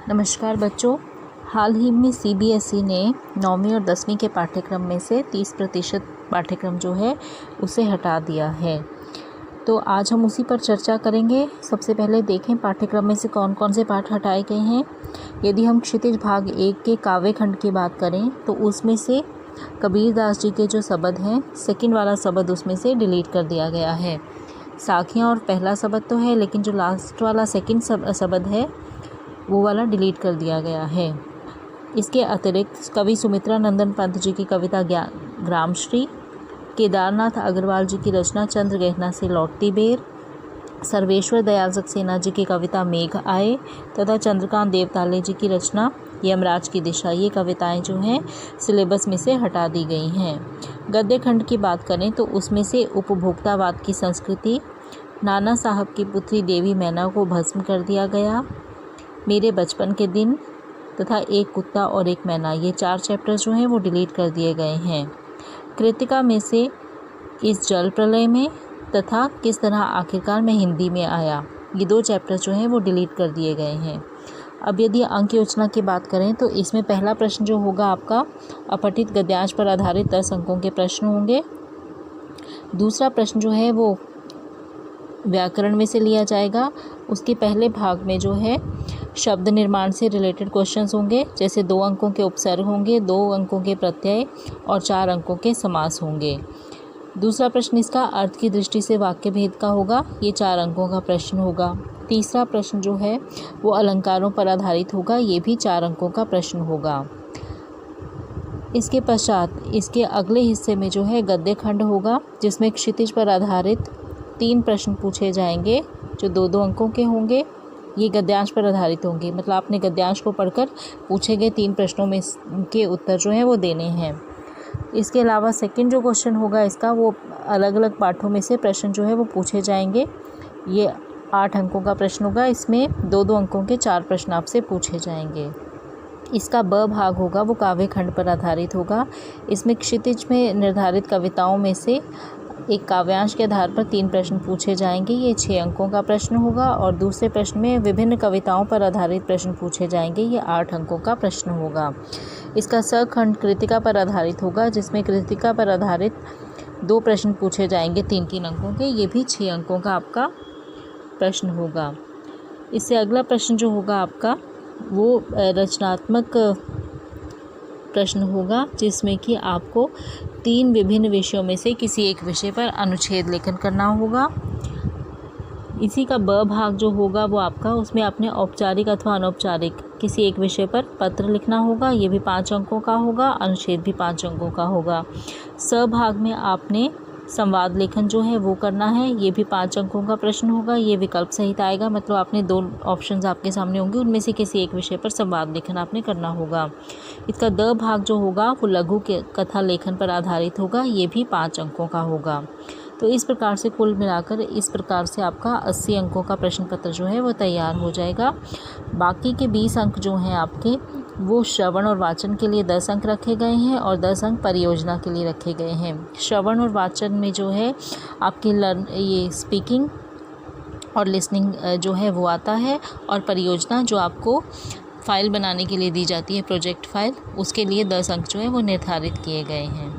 नमस्कार बच्चों। हाल ही में सीबीएसई ने 9वीं और 10वीं के पाठ्यक्रम में से 30% पाठ्यक्रम जो है उसे हटा दिया है। तो आज हम उसी पर चर्चा करेंगे। सबसे पहले देखें पाठ्यक्रम में से कौन कौन से पाठ हटाए गए हैं। यदि हम क्षितिज भाग 1 के काव्य खंड की बात करें तो उसमें से कबीरदास जी के जो शब्द हैं, सेकंड वाला शब्द उसमें से डिलीट कर दिया गया है। साखियाँ और पहला शब्द तो है, लेकिन जो लास्ट वाला सेकंड शब्द है वो वाला डिलीट कर दिया गया है। इसके अतिरिक्त कवि सुमित्रा नंदन पंत जी की कविता ग्रामश्री, केदारनाथ अग्रवाल जी की रचना चंद्र गहना से लौटती बेर, सर्वेश्वर दयाल सक्सेना जी की कविता मेघ आए तथा चंद्रकांत देवताले जी की रचना यमराज की दिशा, ये कविताएं जो हैं सिलेबस में से हटा दी गई हैं। गद्य खंड की बात करें तो उसमें से उपभोक्तावाद की संस्कृति, नाना साहब की पुत्री देवी मैना को भस्म कर दिया गया, मेरे बचपन के दिन तथा एक कुत्ता और एक मैना, ये 4 चैप्टर जो हैं वो डिलीट कर दिए गए हैं। कृतिका में से इस जल प्रलय में तथा किस तरह आखिरकार में हिंदी में आया, ये 2 चैप्टर जो हैं वो डिलीट कर दिए गए हैं। अब यदि अंक योजना की बात करें तो इसमें पहला प्रश्न जो होगा आपका अपठित गद्यांश पर आधारित 10 अंकों के प्रश्न होंगे। दूसरा प्रश्न जो है वो व्याकरण में से लिया जाएगा। उसके पहले भाग में जो है शब्द निर्माण से रिलेटेड क्वेश्चंस होंगे, जैसे 2 अंकों के उपसर्ग होंगे, 2 अंकों के प्रत्यय और 4 अंकों के समास होंगे। दूसरा प्रश्न इसका अर्थ की दृष्टि से वाक्य भेद का होगा, ये 4 अंकों का प्रश्न होगा। तीसरा प्रश्न जो है वो अलंकारों पर आधारित होगा, ये भी 4 अंकों का प्रश्न होगा। इसके पश्चात इसके अगले हिस्से में जो है गद्य खंड होगा, जिसमें क्षितिज पर आधारित 3 प्रश्न पूछे जाएंगे जो 2-2 अंकों के होंगे। ये गद्यांश पर आधारित होंगे, मतलब आपने गद्यांश को पढ़कर पूछे गए 3 प्रश्नों में के उत्तर जो हैं वो देने हैं। इसके अलावा सेकंड जो क्वेश्चन होगा इसका, वो अलग अलग पाठों में से प्रश्न जो है वो पूछे जाएंगे। ये 8 अंकों का प्रश्न होगा, इसमें 2-2 अंकों के 4 प्रश्न आपसे पूछे जाएंगे। इसका ब भाग होगा वो काव्य खंड पर आधारित होगा। इसमें क्षितिज में निर्धारित कविताओं में से एक काव्यांश के आधार पर 3 प्रश्न पूछे जाएंगे, ये 6 अंकों का प्रश्न होगा। और दूसरे प्रश्न में विभिन्न कविताओं पर आधारित प्रश्न पूछे जाएंगे, ये 8 अंकों का प्रश्न होगा। इसका स खंड कृतिका पर आधारित होगा, जिसमें कृतिका पर आधारित 2 प्रश्न पूछे जाएंगे 3-3 अंकों के, ये भी 6 अंकों का आपका प्रश्न होगा। इससे अगला प्रश्न जो होगा आपका वो रचनात्मक प्रश्न होगा, जिसमें कि आपको 3 विभिन्न विषयों में से किसी एक विषय पर अनुच्छेद लेखन करना होगा। इसी का ब भाग जो होगा वो आपका, उसमें आपने औपचारिक अथवा अनौपचारिक किसी एक विषय पर पत्र लिखना होगा, ये भी 5 अंकों का होगा। अनुच्छेद भी 5 अंकों का होगा। स भाग में आपने संवाद लेखन जो है वो करना है, ये भी 5 अंकों का प्रश्न होगा। ये विकल्प सहित आएगा, मतलब आपने 2 ऑप्शंस आपके सामने होंगे, उनमें से किसी एक विषय पर संवाद लेखन आपने करना होगा। इसका द भाग जो होगा वो लघु के कथा लेखन पर आधारित होगा, ये भी 5 अंकों का होगा। तो इस प्रकार से कुल मिलाकर इस प्रकार से आपका 80 अंकों का प्रश्न पत्र जो है वो तैयार हो जाएगा। बाकी के 20 अंक जो हैं आपके वो श्रवण और वाचन के लिए 10 अंक रखे गए हैं और 10 अंक परियोजना के लिए रखे गए हैं। श्रवण और वाचन में जो है आपकी ये स्पीकिंग और लिसनिंग जो है वो आता है, और परियोजना जो आपको फाइल बनाने के लिए दी जाती है, प्रोजेक्ट फाइल, उसके लिए 10 अंक जो है वो निर्धारित किए गए हैं।